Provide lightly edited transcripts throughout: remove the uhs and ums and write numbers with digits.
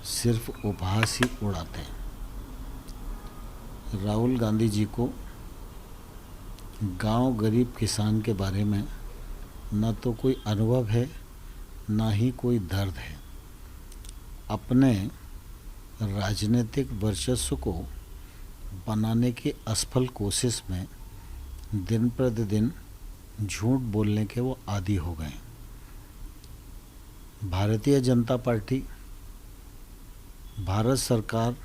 सिर्फ उपहास ही उड़ाते हैं। राहुल गांधी जी को गांव गरीब किसान के बारे में न तो कोई अनुभव है, ना ही कोई दर्द है। अपने राजनीतिक वर्चस्व को बनाने की असफल कोशिश में दिन प्रतिदिन झूठ बोलने के वो आदी हो गए। भारतीय जनता पार्टी, भारत सरकार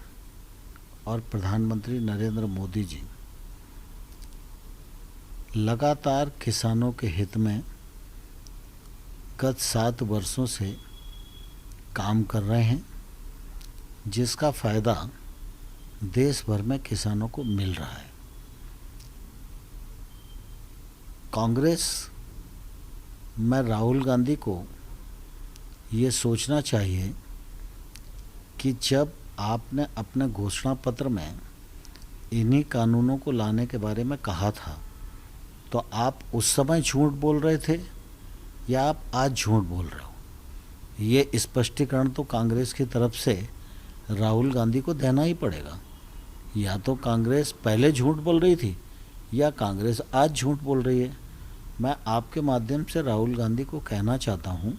और प्रधानमंत्री नरेंद्र मोदी जी लगातार किसानों के हित में गत 7 वर्षों से काम कर रहे हैं, जिसका फ़ायदा देश भर में किसानों को मिल रहा है। कांग्रेस में राहुल गांधी को ये सोचना चाहिए कि जब आपने अपने घोषणा पत्र में इन्हीं कानूनों को लाने के बारे में कहा था, तो आप उस समय झूठ बोल रहे थे या आप आज झूठ बोल रहे हो? ये स्पष्टीकरण तो कांग्रेस की तरफ से राहुल गांधी को देना ही पड़ेगा। या तो कांग्रेस पहले झूठ बोल रही थी या कांग्रेस आज झूठ बोल रही है। मैं आपके माध्यम से राहुल गांधी को कहना चाहता हूँ,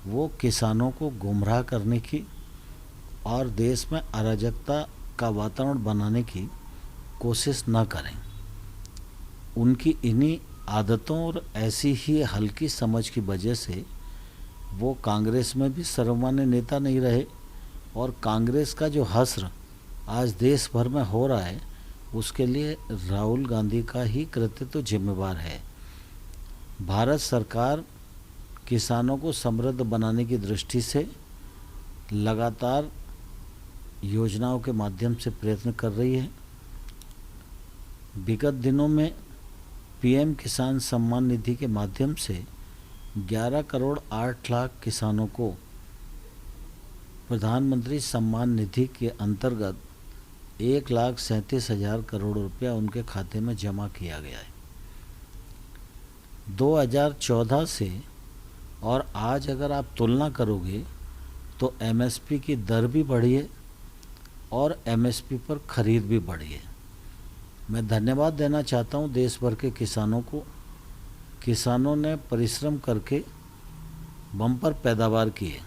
वो किसानों को गुमराह करने की और देश में अराजकता का वातावरण बनाने की कोशिश न करें। उनकी इन्हीं आदतों और ऐसी ही हल्की समझ की वजह से वो कांग्रेस में भी सर्वमान्य नेता नहीं रहे, और कांग्रेस का जो हश्र आज देश भर में हो रहा है, उसके लिए राहुल गांधी का ही कृतित्व जिम्मेवार है। भारत सरकार किसानों को समृद्ध बनाने की दृष्टि से लगातार योजनाओं के माध्यम से प्रयत्न कर रही है। विगत दिनों में पीएम किसान सम्मान निधि के माध्यम से 11 करोड़ 8 लाख किसानों को प्रधानमंत्री सम्मान निधि के अंतर्गत 1,37,000 करोड़ रुपया उनके खाते में जमा किया गया है। 2014 से और आज अगर आप तुलना करोगे तो एमएसपी की दर भी बढ़ी है और एमएसपी पर खरीद भी बढ़ी है। मैं धन्यवाद देना चाहता हूं देश भर के किसानों को। किसानों ने परिश्रम करके बम्पर पैदावार की है,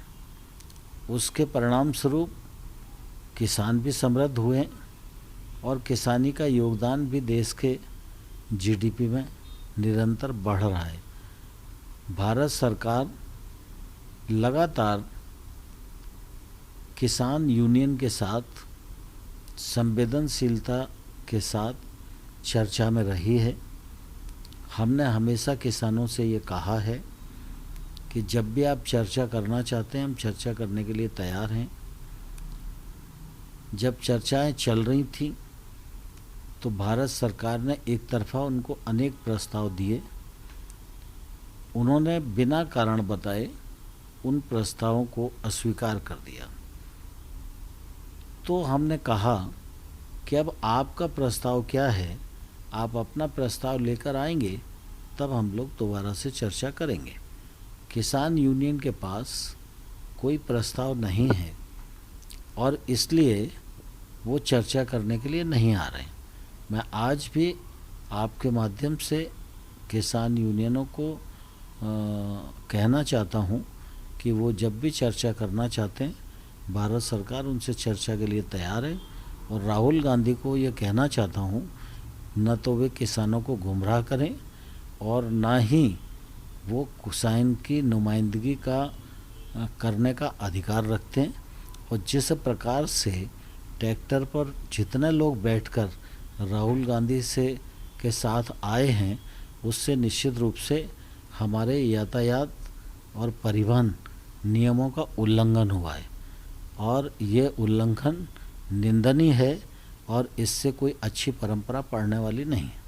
उसके परिणाम स्वरूप किसान भी समृद्ध हुए हैं और किसानी का योगदान भी देश के जीडीपी में निरंतर बढ़ रहा है। भारत सरकार लगातार किसान यूनियन के साथ संवेदनशीलता के साथ चर्चा में रही है। हमने हमेशा किसानों से ये कहा है कि जब भी आप चर्चा करना चाहते हैं, हम चर्चा करने के लिए तैयार हैं। जब चर्चाएं चल रही थीं तो भारत सरकार ने एक तरफा उनको अनेक प्रस्ताव दिए। उन्होंने बिना कारण बताए उन प्रस्तावों को अस्वीकार कर दिया। तो हमने कहा कि अब आपका प्रस्ताव क्या है, आप अपना प्रस्ताव लेकर आएंगे तब हम लोग दोबारा से चर्चा करेंगे। किसान यूनियन के पास कोई प्रस्ताव नहीं है और इसलिए वो चर्चा करने के लिए नहीं आ रहे। मैं आज भी आपके माध्यम से किसान यूनियनों को कहना चाहता हूँ कि वो जब भी चर्चा करना चाहते हैं, भारत सरकार उनसे चर्चा के लिए तैयार है। और राहुल गांधी को ये कहना चाहता हूँ, न तो वे किसानों को गुमराह करें और ना ही वो किसान की नुमाइंदगी का करने का अधिकार रखते हैं। और जिस प्रकार से ट्रैक्टर पर जितने लोग बैठकर राहुल गांधी से के साथ आए हैं, उससे निश्चित रूप से हमारे यातायात और परिवहन नियमों का उल्लंघन हुआ है और ये उल्लंघन निंदनीय है और इससे कोई अच्छी परंपरा पड़ने वाली नहीं है।